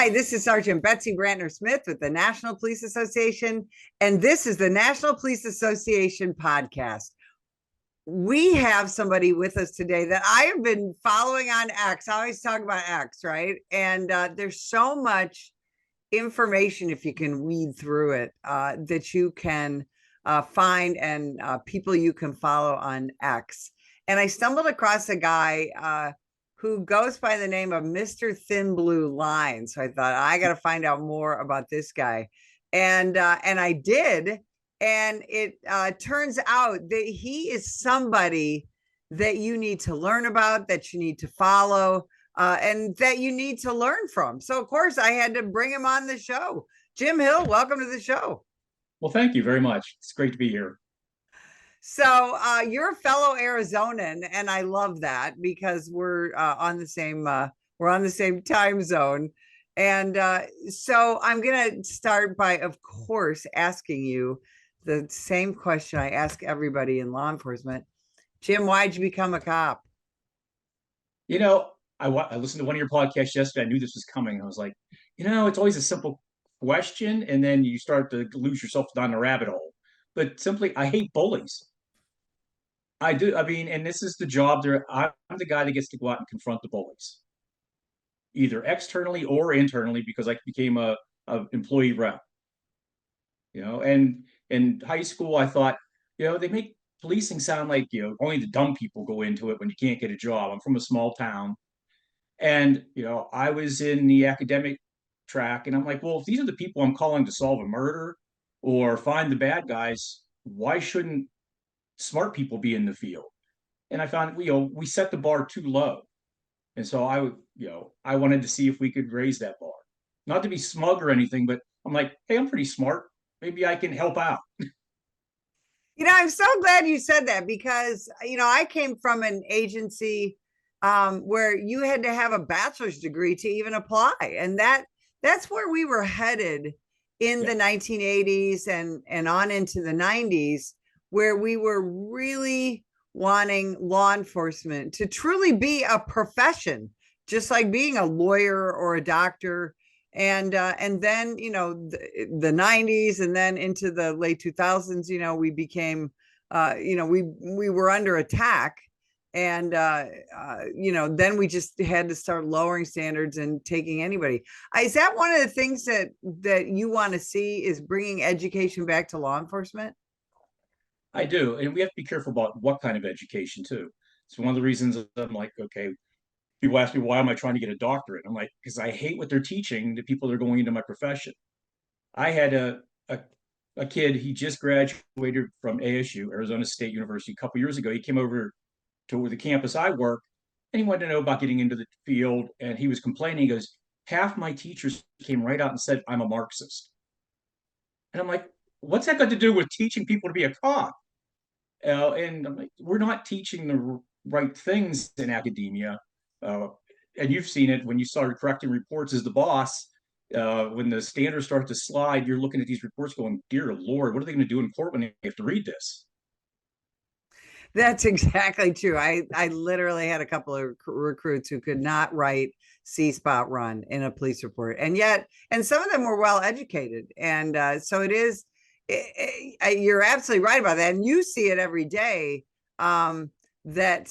Hi, this is Sergeant Betsy Brantner Smith with the National Police Association, and this is the National Police Association podcast. We have somebody with us today that I have been following on X. I always talk about X, right? And there's so much information, if you can weed through it, that you can find and people you can follow on X. And I stumbled across a guy who goes by the name of Mr. Thin Blue Line. So I thought I got to find out more about this guy, and I did, and it turns out that he is somebody that you need to learn about, that you need to follow, and that you need to learn from. So of course I had to bring him on the show. Jim Hill, welcome to the show. Well, thank you very much. It's great to be here. So you're a fellow Arizonan, and I love that because we're on the same time zone. And so I'm gonna start by, of course, asking you the same question I ask everybody in law enforcement. Jim, why'd you become a cop? You know, I listened to one of your podcasts yesterday. I knew this was coming. I was like, it's always a simple question, and then you start to lose yourself down the rabbit hole. But simply, I hate bullies. I do. I mean, and this is the job there. I'm the guy that gets to go out and confront the bullies, either externally or internally, because I became a employee rep. And in high school, I thought, they make policing sound like, only the dumb people go into it when you can't get a job. I'm from a small town. And, I was in the academic track, and I'm like, well, if these are the people I'm calling to solve a murder or find the bad guys, why shouldn't smart people be in the field? And I found, we set the bar too low. And so I wanted to see if we could raise that bar. Not to be smug or anything, but I'm like, hey, I'm pretty smart. Maybe I can help out. I'm so glad you said that because, I came from an agency where you had to have a bachelor's degree to even apply. And that's where we were headed in the 1980s and on into the 90s, where we were really wanting law enforcement to truly be a profession, just like being a lawyer or a doctor. And then the 90s and then into the late 2000s, we became we were under attack, and then we just had to start lowering standards and taking anybody. Is that one of the things that you want to see, is bringing education back to law enforcement? I do. And we have to be careful about what kind of education, too. It's one of the reasons I'm like, okay, people ask me, why am I trying to get a doctorate? I'm like, because I hate what they're teaching the people that are going into my profession. I had a, a kid, he just graduated from ASU, Arizona State University, a couple years ago. He came over to the campus I work, and he wanted to know about getting into the field. And he was complaining. He goes, half my teachers came right out and said, I'm a Marxist. And I'm like, what's that got to do with teaching people to be a cop? And I'm like, we're not teaching the right things in academia. Uh, and you've seen it when you started correcting reports as the boss. When the standards start to slide, you're looking at these reports going, dear Lord, what are they going to do in court when they have to read this? That's exactly true. I literally had a couple of recruits who could not write C spot run in a police report, and some of them were well educated, and so it is. You're absolutely right about that, and you see it every day. That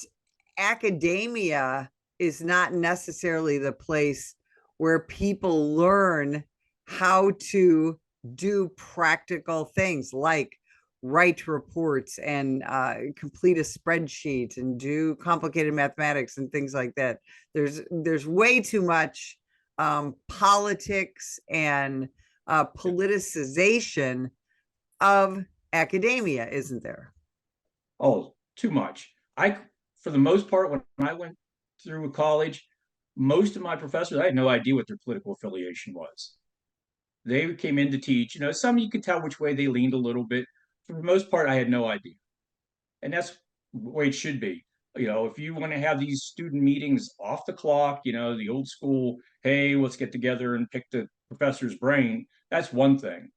academia is not necessarily the place where people learn how to do practical things like write reports and complete a spreadsheet and do complicated mathematics and things like that. There's way too much politics and politicization of academia, isn't there? Oh, too much. For the most part, when I went through college, most of my professors, I had no idea what their political affiliation was. They came in to teach. Some you could tell which way they leaned a little bit. For the most part, I had no idea. And that's the way it should be. If you want to have these student meetings off the clock, the old school, hey, let's get together and pick the professor's brain, that's one thing.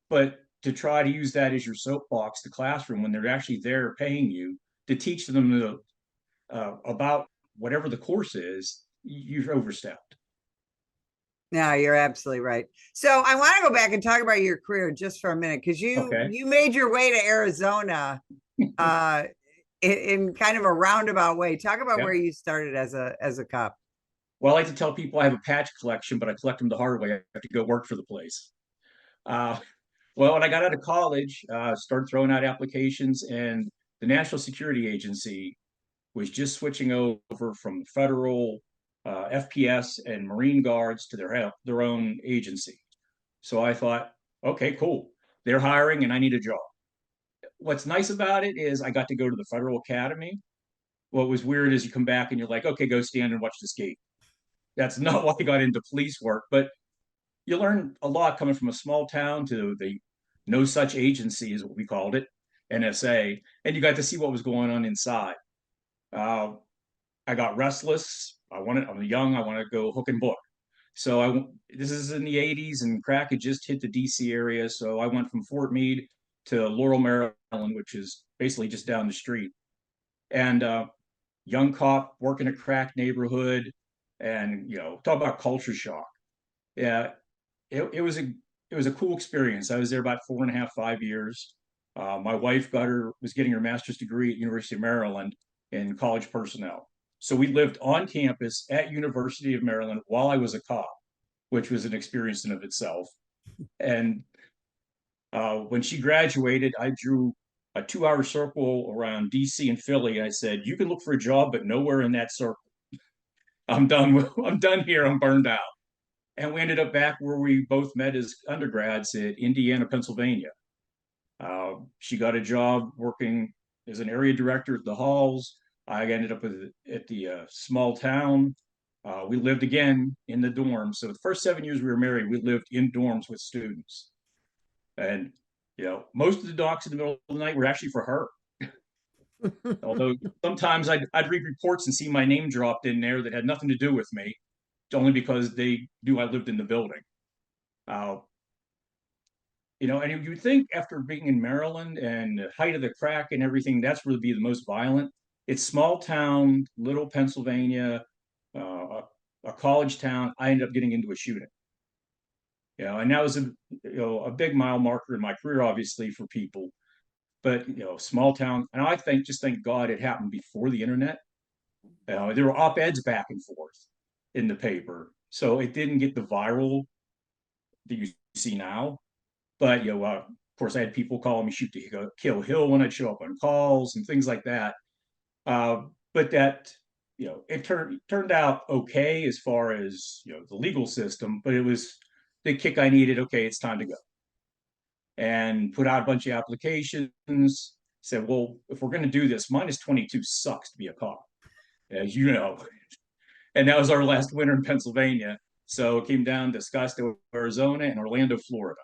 But to try to use that as your soapbox, the classroom, when they're actually there paying you to teach them about whatever the course is, you've overstepped. No, you're absolutely right. So I want to go back and talk about your career just for a minute because you Okay. you made your way to Arizona uh in kind of a roundabout way. Talk about where Yep. you started as a cop. Well, I like to tell people I have a patch collection, but I collect them the hard way. I have to go work for the place. Uh, well, when I got out of college, started throwing out applications, and the National Security Agency was just switching over from federal FPS and Marine Guards to their own agency. So I thought, okay, cool. They're hiring, and I need a job. What's nice about it is I got to go to the Federal Academy. What was weird is you come back and you're like, okay, go stand and watch this gate. That's not why I got into police work, but you learn a lot coming from a small town to the no such agency is what we called it, NSA, and you got to see what was going on inside. Uh, I got restless. I'm young. I want to go hook and book. So this is in the 80s and crack had just hit the DC area. So I went from Fort Meade to Laurel, Maryland, which is basically just down the street. And young cop working a crack neighborhood, and talk about culture shock. Yeah, it was a cool experience. I was there about 4.5, 5 years. My wife was getting her master's degree at University of Maryland in college personnel. So we lived on campus at University of Maryland while I was a cop, which was an experience in of itself. And when she graduated, I drew a 2-hour circle around DC and Philly. I said, "You can look for a job, but nowhere in that circle. I'm done. I'm done here. I'm burned out." And we ended up back where we both met as undergrads at Indiana, Pennsylvania. She got a job working as an area director at the halls. I ended up at the small town. We lived again in the dorms. So the first 7 years we were married, we lived in dorms with students. And most of the docs in the middle of the night were actually for her. Although sometimes I'd read reports and see my name dropped in there that had nothing to do with me, only because they knew I lived in the building. Uh, and you would think after being in Maryland and the height of the crack and everything, that's really be the most violent. It's small town, little Pennsylvania, a college town. I ended up getting into a shooting. And that was a big mile marker in my career, obviously, for people. But small town, and I just thank God it happened before the internet. There were op-eds back and forth in the paper, so it didn't get the viral that you see now. But of course, I had people calling me shoot to kill Hill when I'd show up on calls and things like that. But that it turned out okay as far as the legal system, but it was the kick I needed. Okay, it's time to go, and put out a bunch of applications. Said, well, if we're going to do this, minus 22 sucks to be a cop, as you know. And that was our last winter in Pennsylvania. So it came down to Scottsdale, Arizona, and Orlando, Florida.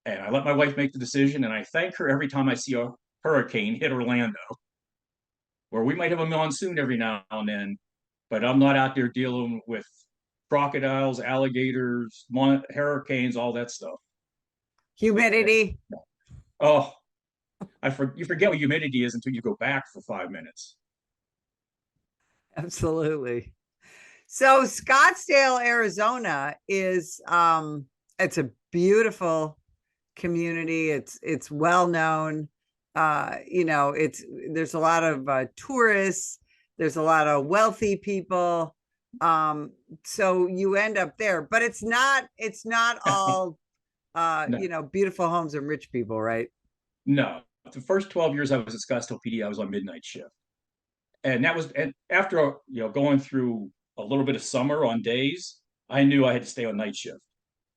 And I let my wife make the decision, and I thank her every time I see a hurricane hit Orlando, where we might have a monsoon every now and then, but I'm not out there dealing with crocodiles, alligators, hurricanes, all that stuff. Humidity. Oh, you forget what humidity is until you go back for 5 minutes. Absolutely. So Scottsdale, Arizona is it's a beautiful community. It's well known. There's a lot of tourists, there's a lot of wealthy people. So you end up there, but it's not all No, beautiful homes and rich people, right? no. The first 12 years I was at Scottsdale PD, I was on midnight shift. And after going through a little bit of summer on days, I knew I had to stay on night shift.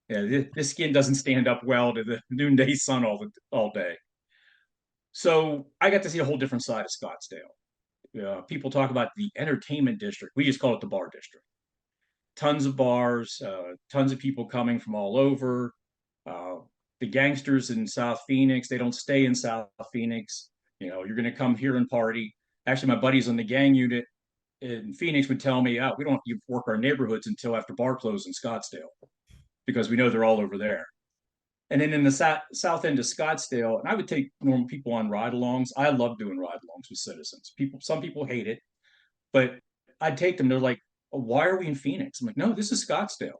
Yeah, this skin doesn't stand up well to the noonday sun all day. So I got to see a whole different side of Scottsdale. People talk about the entertainment district. We just call it the bar district. Tons of bars, tons of people coming from all over. Uh, the gangsters in South Phoenix, they don't stay in South Phoenix. You're going to come here and party. Actually, my buddies on the gang unit in Phoenix would tell me, "Oh, we don't have to work our neighborhoods until after bar close in Scottsdale because we know they're all over there." And then in the south end of Scottsdale, and I would take normal people on ride-alongs. I love doing ride-alongs with citizens. Some people hate it, but I'd take them. They're like, "Oh, why are we in Phoenix?" I'm like, "No, this is Scottsdale.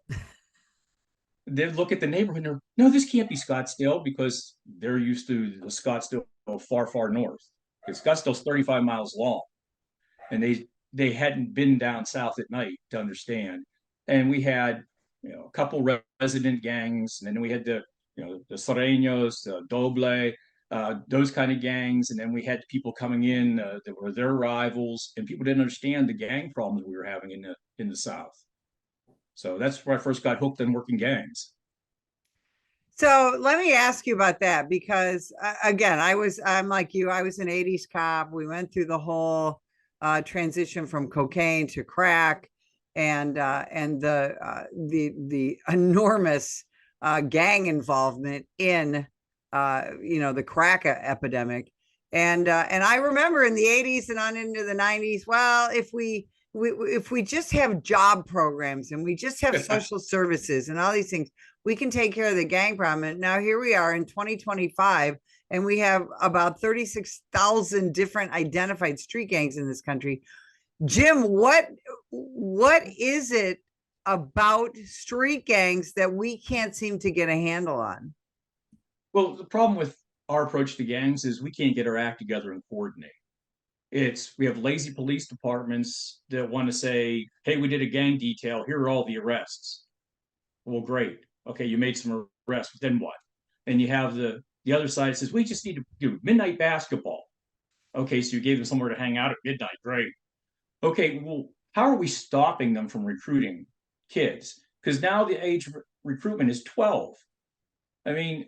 They look at the neighborhood and they're, no, this can't be Scottsdale because they're used to the Scottsdale far, far north. Because Scottsdale's 35 miles long. And they hadn't been down south at night to understand. And we had, a couple resident gangs, and then we had the Soreños, the Doble, those kind of gangs, and then we had people coming in that were their rivals, and people didn't understand the gang problems we were having in the South. So that's where I first got hooked on working gangs. So let me ask you about that because again, I'm like you, I was an 80s cop. We went through the whole transition from cocaine to crack and the enormous gang involvement in the crack epidemic. And I remember in the 80s and on into the 90s, well, if we just have job programs and we just have social services and all these things, we can take care of the gang problem. And now here we are in 2025, and we have about 36,000 different identified street gangs in this country. Jim, what is it about street gangs that we can't seem to get a handle on? Well, the problem with our approach to gangs is we can't get our act together and coordinate. We have lazy police departments that want to say, hey, we did a gang detail, here are all the arrests. Well, great. Okay, you made some arrests, then what? And you have the other side that says, we just need to do midnight basketball. Okay, so you gave them somewhere to hang out at midnight, great. Okay, well, how are we stopping them from recruiting kids? Because now the age of recruitment is 12. I mean,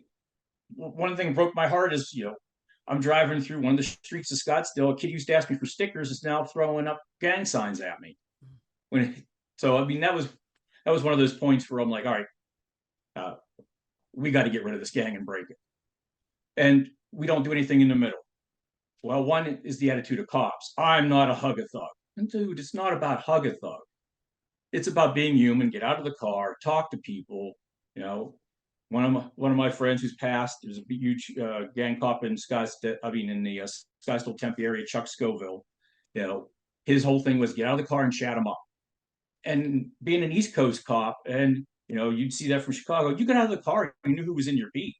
one thing that broke my heart is, I'm driving through one of the streets of Scottsdale. A kid used to ask me for stickers, is now throwing up gang signs at me. So I mean, that was one of those points where I'm like, all right, we got to get rid of this gang and break it. And we don't do anything in the middle. Well, one is the attitude of cops. I'm not a hug-a-thug. And dude, it's not about hug-a-thug. It's about being human. Get out of the car, talk to people. One of my friends who's passed, there's a huge gang cop in Scottsdale. I mean, in the Scottsdale Tempe area, Chuck Scoville. His whole thing was get out of the car and chat him up. And being an East Coast cop, and you'd see that from Chicago. You got out of the car, you knew who was in your beat.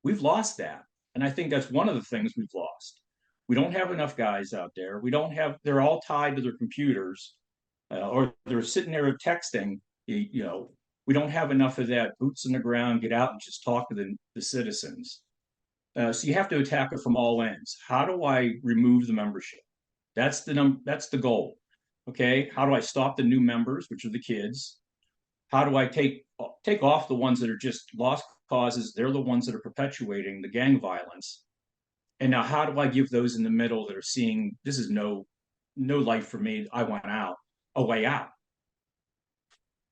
We've lost that, and I think that's one of the things we've lost. We don't have enough guys out there. We don't have. They're all tied to their computers, or they're sitting there texting. We don't have enough of that boots in the ground. Get out and just talk to the citizens. So you have to attack it from all ends. How do I remove the membership? That's the goal. Okay, how do I stop the new members, which are the kids? How do I take off the ones that are just lost causes? They're the ones that are perpetuating the gang violence. And now how do I give those in the middle that are seeing this is no life for me, I want out, a way out?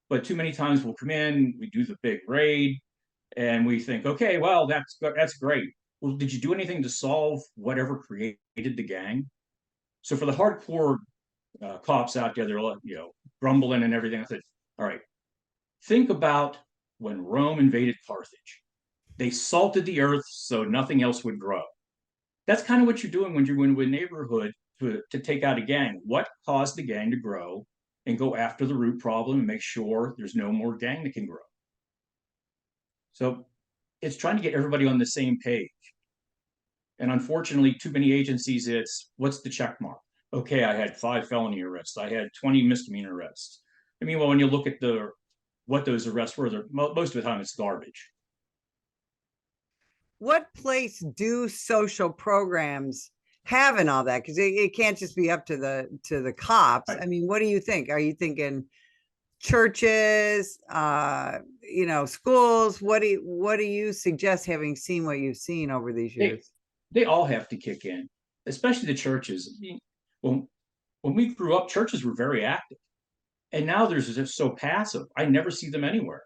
But too many times we'll come in, we do the big raid, and we think, okay, well, that's great. Well, did you do anything to solve whatever created the gang? So for the hardcore cops out there, they're grumbling and everything. I said, all right, think about when Rome invaded Carthage. They salted the earth so nothing else would grow. That's kind of what you're doing when you're in a neighborhood to take out a gang. What caused the gang to grow, and go after the root problem and make sure there's no more gang that can grow. So it's trying to get everybody on the same page. And unfortunately, too many agencies, it's what's the check mark? Okay, I had 5 felony arrests. I had 20 misdemeanor arrests. I mean, well, when you look at what those arrests were, most of the time it's garbage. What place do social programs have in all that? Because it can't just be up to the cops. Right. I mean, what do you think? Are you thinking churches, schools? What do you suggest, having seen what you've seen over these years? They all have to kick in, especially the churches. I mean, when we grew up, churches were very active, and now they're just so passive. I never see them anywhere.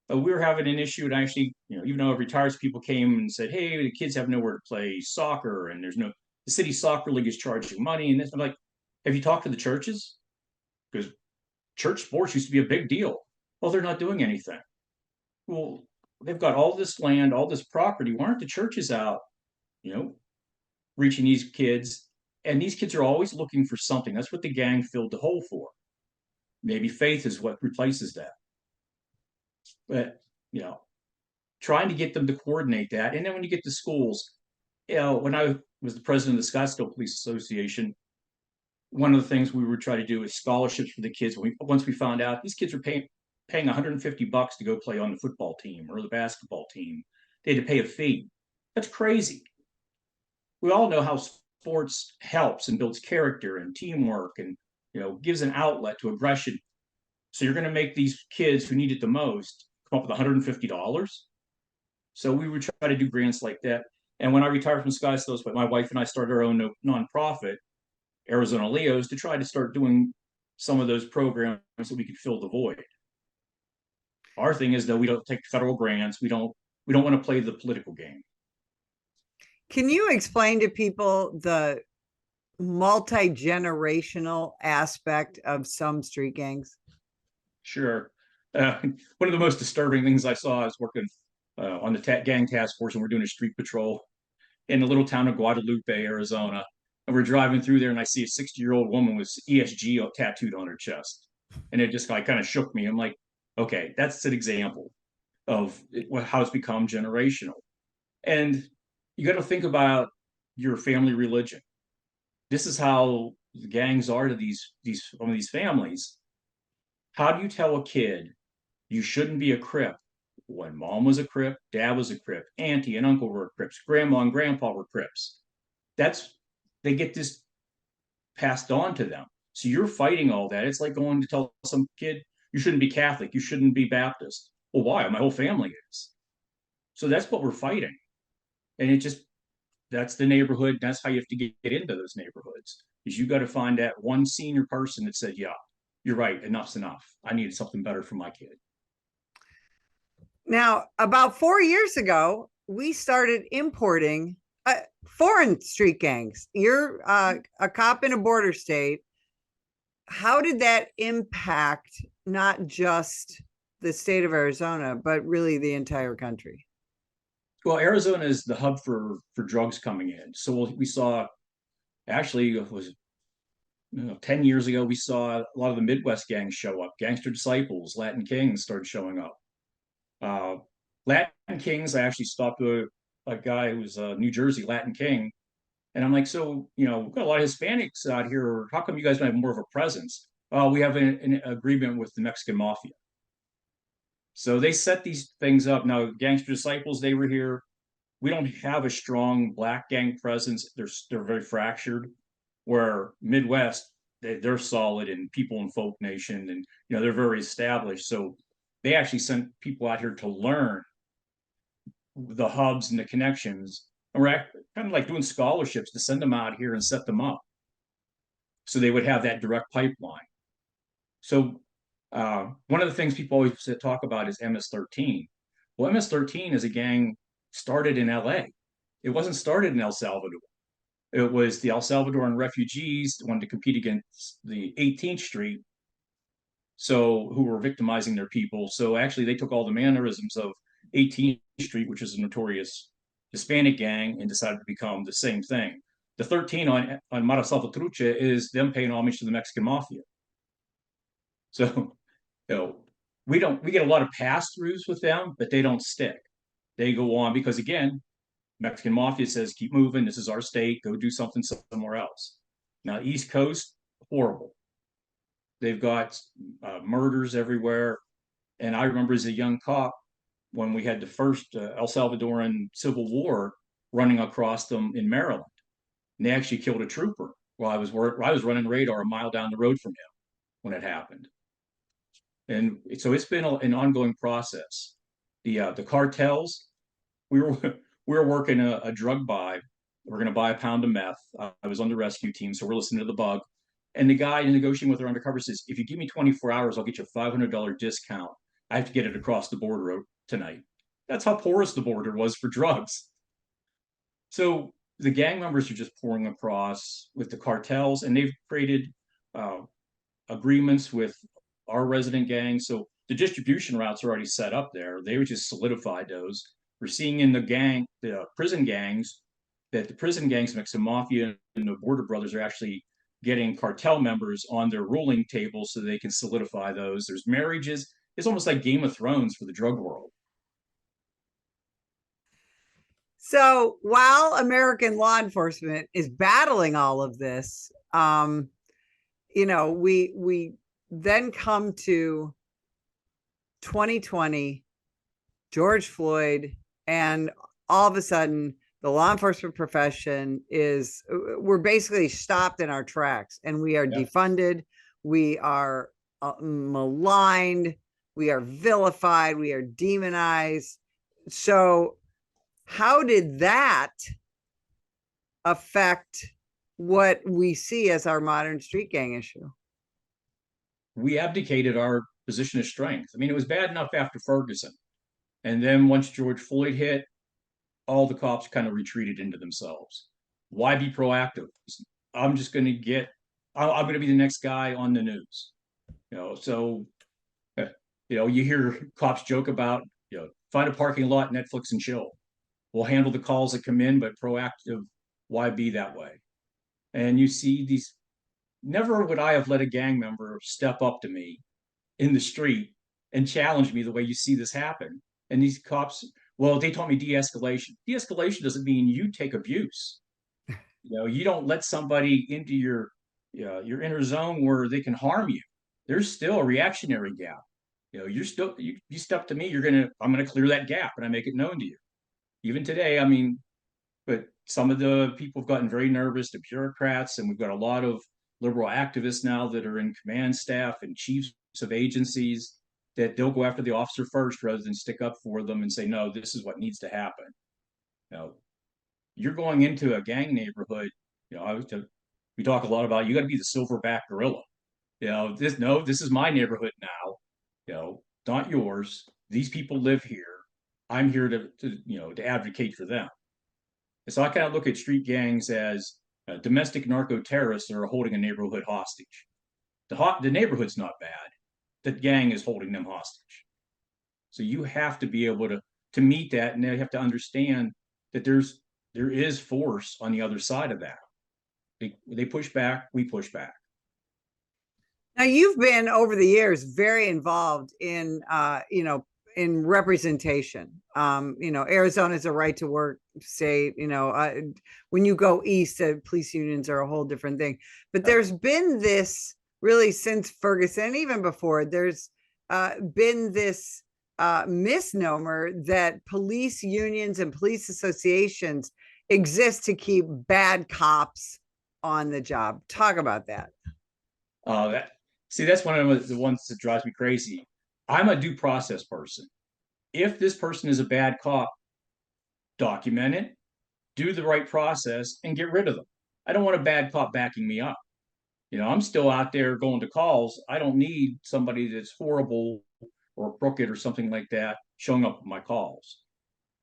We were having an issue, and actually, even though retired people came and said, "Hey, the kids have nowhere to play soccer, and the city soccer league is charging money." And this, I'm like, "Have you talked to the churches? Because church sports used to be a big deal. Well, they're not doing anything. Well, they've got all this land, all this property. Why aren't the churches out, reaching these kids? And these kids are always looking for something. That's what the gang filled the hole for. Maybe faith is what replaces that. But you know, trying to get them to coordinate that. And then when you get to schools, when I was the president of the Scottsdale Police Association, one of the things we would try to do is scholarships for the kids. Once we found out these kids were paying $150 to go play on the football team or the basketball team, they had to pay a fee. That's crazy. We all know how sports helps and builds character and teamwork and gives an outlet to aggression. So you're going to make these kids who need it the most come up with $150. So we would try to do grants like that. And when I retired from Scottsdale, my wife and I started our own nonprofit, Arizona Leos, to try to start doing some of those programs so we could fill the void. Our thing is though, we don't take federal grants. We don't want to play the political game. Can you explain to people the multi-generational aspect of some street gangs? Sure. One of the most disturbing things I saw, I was working on the gang task force, and we're doing a street patrol in the little town of Guadalupe, Arizona. And we're driving through there, and I see a 60-year-old woman with ESG tattooed on her chest. And it just kind of shook me. I'm like, okay, that's an example of how it's become generational. And you got to think about your family religion. This is how the gangs are to some of these families. How do you tell a kid you shouldn't be a Crip when mom was a Crip, dad was a Crip, auntie and uncle were Crips, grandma and grandpa were Crips? They get this passed on to them. So you're fighting all that. It's like going to tell some kid you shouldn't be Catholic, you shouldn't be Baptist. Well, why? My whole family is. So that's what we're fighting. And that's the neighborhood. That's how you have to get into those neighborhoods. Is you got to find that one senior person that said, yeah, you're right, enough's enough. I needed something better for my kid. Now, about 4 years ago, we started importing foreign street gangs. You're a cop in a border state. How did that impact not just the state of Arizona, but really the entire country? Well, Arizona is the hub for drugs coming in. So we saw, actually, it was 10 years ago, we saw a lot of the Midwest gangs show up. Gangster Disciples, Latin Kings started showing up. Latin Kings, I actually stopped a guy who was a New Jersey Latin King. And I'm like, so, we've got a lot of Hispanics out here. How come you guys don't have more of a presence? We have an agreement with the Mexican mafia. So they set these things up. Now, Gangster Disciples, they were here. We don't have a strong black gang presence. They're very fractured. Where Midwest, they're solid, and People and Folk Nation, and they're very established. So they actually sent people out here to learn the hubs and the connections. And we're kind of like doing scholarships to send them out here and set them up, so they would have that direct pipeline. So one of the things people always talk about is MS-13. Well, MS-13 is a gang started in LA. It wasn't started in El Salvador. It was the El Salvadoran refugees that wanted to compete against the 18th Street, who were victimizing their people. So actually, they took all the mannerisms of 18th Street, which is a notorious Hispanic gang, and decided to become the same thing. The 13 on Mara Salvatrucha is them paying homage to the Mexican mafia. So, we get a lot of pass-throughs with them, but they don't stick. They go on because, again, Mexican mafia says, keep moving. This is our state. Go do something somewhere else. Now, East Coast, horrible. They've got murders everywhere. And I remember as a young cop, when we had the first El Salvadoran Civil War running across them in Maryland, and they actually killed a trooper while I was running radar a mile down the road from him when it happened. And so it's been an ongoing process. The cartels, we were working a drug buy. We're going to buy a pound of meth. I was on the rescue team, so we're listening to the bug. And the guy negotiating with our undercover says, if you give me 24 hours, I'll get you a $500 discount. I have to get it across the border tonight. That's how porous the border was for drugs. So the gang members are just pouring across with the cartels, and they've created agreements with our resident gangs. So the distribution routes are already set up there. They would just solidify those. We're seeing in the prison gangs, that the prison gangs, Mexican Mafia and the Border Brothers, are actually getting cartel members on their ruling table so they can solidify those. There's marriages. It's almost like Game of Thrones for the drug world. So while American law enforcement is battling all of this, we then come to 2020, George Floyd, and all of a sudden the law enforcement profession we're basically stopped in our tracks, and we are Yeah. defunded, we are maligned, we are vilified, we are demonized. So how did that affect what we see as our modern street gang issue? We abdicated our position of strength. I mean, it was bad enough after Ferguson. And then once George Floyd hit, all the cops kind of retreated into themselves. Why be proactive? I'm just going to I'm going to be the next guy on the news. So, you hear cops joke about, find a parking lot, Netflix and chill. We'll handle the calls that come in, but proactive, why be that way? And you see these, never would I have let a gang member step up to me in the street and challenge me the way you see this happen. And these cops, well, they taught me de-escalation. De-escalation doesn't mean you take abuse. You don't let somebody into your inner zone where they can harm you. There's still a reactionary gap. You step to me, I'm gonna clear that gap and I make it known to you. Even today, I mean, but some of the people have gotten very nervous, the bureaucrats, and we've got a lot of liberal activists now that are in command staff and chiefs of agencies that they'll go after the officer first rather than stick up for them and say, no, this is what needs to happen. You know, you're going into a gang neighborhood. We talk a lot about you got to be the silverback gorilla. This is my neighborhood now. Not yours. These people live here. I'm here to advocate for them. And so I kind of look at street gangs as domestic narco terrorists that are holding a neighborhood hostage. The neighborhood's not bad. The gang is holding them hostage. So you have to be able to meet that, and they have to understand that there is force on the other side of that. They push back, we push back. Now, you've been over the years very involved in in representation. Arizona is a right to work state. When you go east, police unions are a whole different thing. But there's been this, really, since Ferguson, even before, there's been this misnomer that police unions and police associations exist to keep bad cops on the job. Talk about that. That's one of the ones that drives me crazy. I'm a due process person. If this person is a bad cop, document it, do the right process, and get rid of them. I don't want a bad cop backing me up. I'm still out there going to calls. I don't need somebody that's horrible or crooked or something like that showing up with my calls.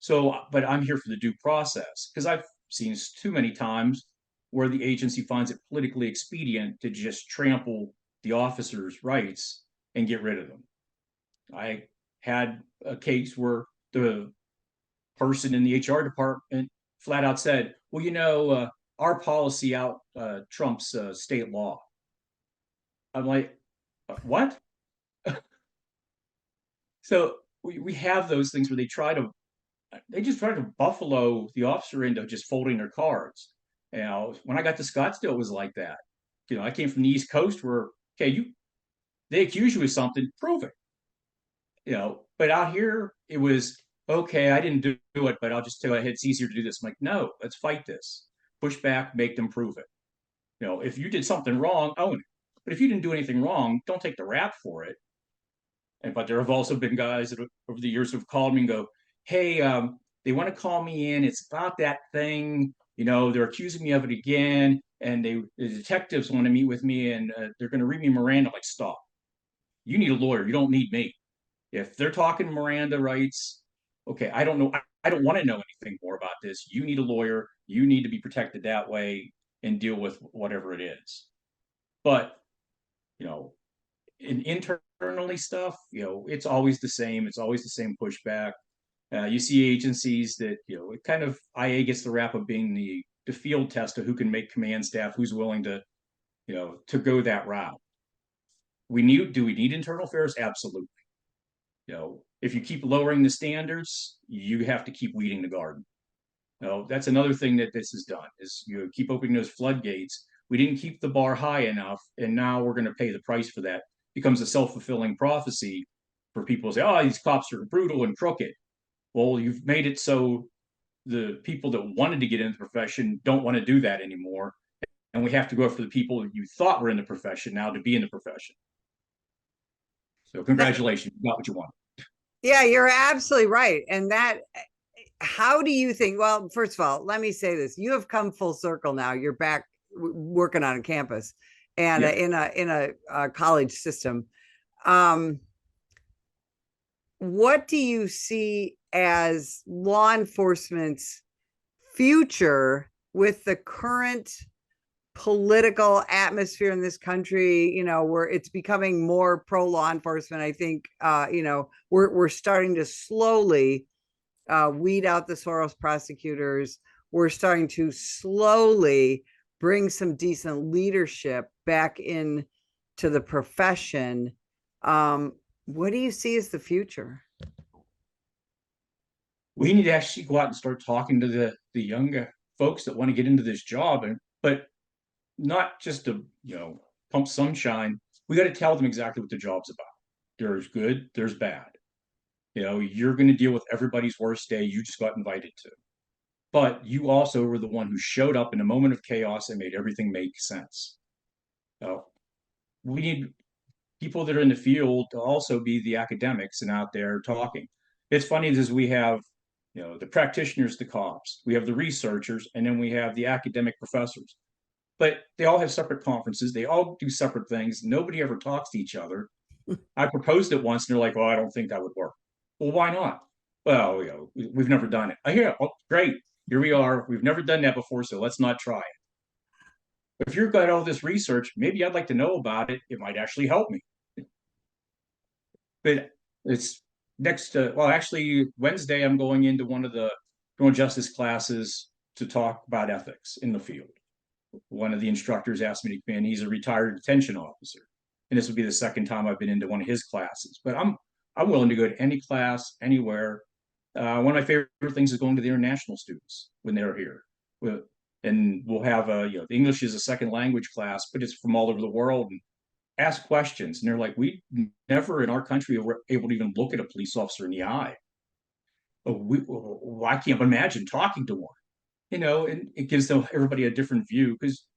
So, but I'm here for the due process because I've seen too many times where the agency finds it politically expedient to just trample the officer's rights and get rid of them. I had a case where the person in the HR department flat out said, well, our policy out trumps state law. I'm like, what? So we have those things where they just try to buffalo the officer into just folding their cards. When I got to Scottsdale, it was like that. I came from the East Coast where, okay, they accuse you of something, prove it. But out here it was, okay, I didn't do it, but I'll just tell you, it's easier to do this. I'm like, no, let's fight this. Push back, make them prove it. If you did something wrong, own it. But if you didn't do anything wrong, don't take the rap for it. But there have also been guys that over the years have called me and go, hey, they want to call me in. It's about that thing. They're accusing me of it again. And the detectives want to meet with me and they're going to read me Miranda. I'm like, stop. You need a lawyer. You don't need me. If they're talking Miranda rights, okay, I don't know. I don't want to know anything more about this. You need a lawyer. You need to be protected that way and deal with whatever it is. But, internally stuff, it's always the same. It's always the same pushback. You see agencies that, it kind of, IA gets the rap of being the field test of who can make command staff, who's willing to, to go that route. Do we need internal affairs? Absolutely. If you keep lowering the standards, you have to keep weeding the garden. That's another thing that this has done is you keep opening those floodgates. We didn't keep the bar high enough, and now we're going to pay the price for that. Becomes a self-fulfilling prophecy for people to say, "Oh, these cops are brutal and crooked." Well, you've made it so the people that wanted to get into the profession don't want to do that anymore, and we have to go for the people that you thought were in the profession now to be in the profession. So, congratulations, you got what you want. Yeah, you're absolutely right. And that, how do you think? Well, first of all, let me say this: you have come full circle now. You're back working on a campus and Yep. in a college system. Um, what do you see as law enforcement's future with the current political atmosphere in this country, where it's becoming more pro law enforcement? I think we're starting to slowly weed out the Soros prosecutors. We're starting to slowly bring some decent leadership back in to the profession. What do you see as the future? We need to actually go out and start talking to the younger folks that want to get into this job, but not just to pump sunshine. We got to tell them exactly what the job's about. There's good, there's bad. You're going to deal with everybody's worst day you just got invited to. But you also were the one who showed up in a moment of chaos and made everything make sense. We need people that are in the field to also be the academics and out there talking. It's funny because we have, the practitioners, the cops, we have the researchers, and then we have the academic professors. But they all have separate conferences. They all do separate things. Nobody ever talks to each other. I proposed it once, and they're like, "Well, I don't think that would work." Well, why not? Well, we've never done it. I hear, oh, great. Here we are. We've never done that before, so let's not try it. If you've got all this research, maybe I'd like to know about it. It might actually help me. But it's next. Well, actually, Wednesday I'm going into one of the criminal justice classes to talk about ethics in the field. One of the instructors asked me to come in. He's a retired detention officer, and this would be the second time I've been into one of his classes. But I'm willing to go to any class, anywhere. One of my favorite things is going to the international students when they're here. And we'll have the English is a second language class, but it's from all over the world, and ask questions. And they're like, we never in our country were able to even look at a police officer in the eye. I can't imagine talking to one. And it gives everybody a different view because,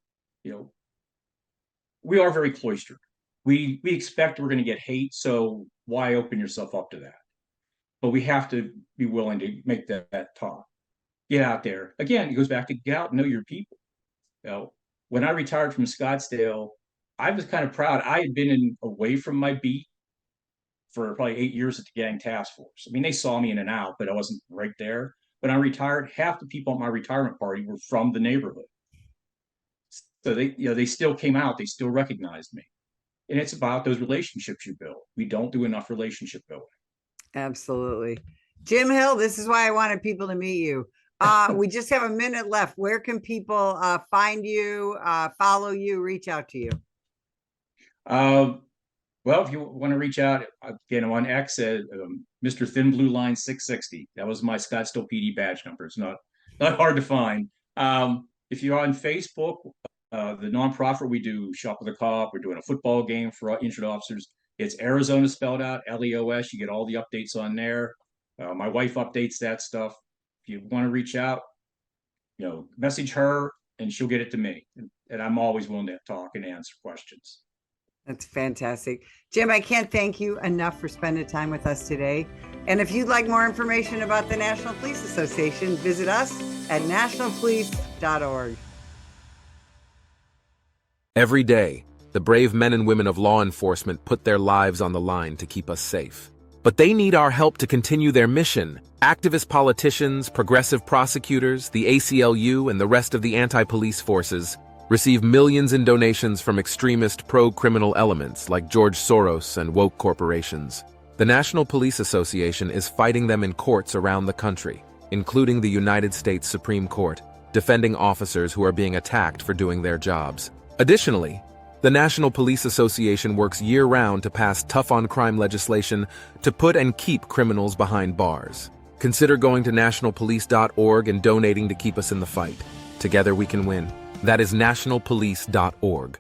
we are very cloistered. We expect we're going to get hate, so why open yourself up to that? But we have to be willing to make that talk. Get out there. Again, it goes back to get out and know your people. When I retired from Scottsdale, I was kind of proud. I had been away from my beat for probably 8 years at the gang task force. I mean, they saw me in and out, but I wasn't right there. When I retired, half the people at my retirement party were from the neighborhood. So they still came out. They still recognized me. And it's about those relationships you build. We don't do enough relationship building. Absolutely. Jim Hill, this is why I wanted people to meet you. We just have a minute left. Where can people find you, follow you, reach out to you? Well, if you want to reach out, again, I'm on X at Mr. Thin Blue Line 660. That was my Scottsdale PD badge number. It's not hard to find. If you're on Facebook, the nonprofit, we do Shop with a Cop. We're doing a football game for injured officers. It's Arizona spelled out, LEOS. You get all the updates on there. My wife updates that stuff. If you want to reach out, message her and she'll get it to me. And I'm always willing to talk and answer questions. That's fantastic. Jim, I can't thank you enough for spending time with us today. And if you'd like more information about the National Police Association, visit us at nationalpolice.org. Every day, the brave men and women of law enforcement put their lives on the line to keep us safe. But they need our help to continue their mission. Activist politicians, progressive prosecutors, the ACLU, and the rest of the anti-police forces receive millions in donations from extremist pro-criminal elements like George Soros and woke corporations. The National Police Association is fighting them in courts around the country, including the United States Supreme Court, defending officers who are being attacked for doing their jobs. Additionally, the National Police Association works year-round to pass tough-on-crime legislation to put and keep criminals behind bars. Consider going to nationalpolice.org and donating to keep us in the fight. Together we can win. That is nationalpolice.org.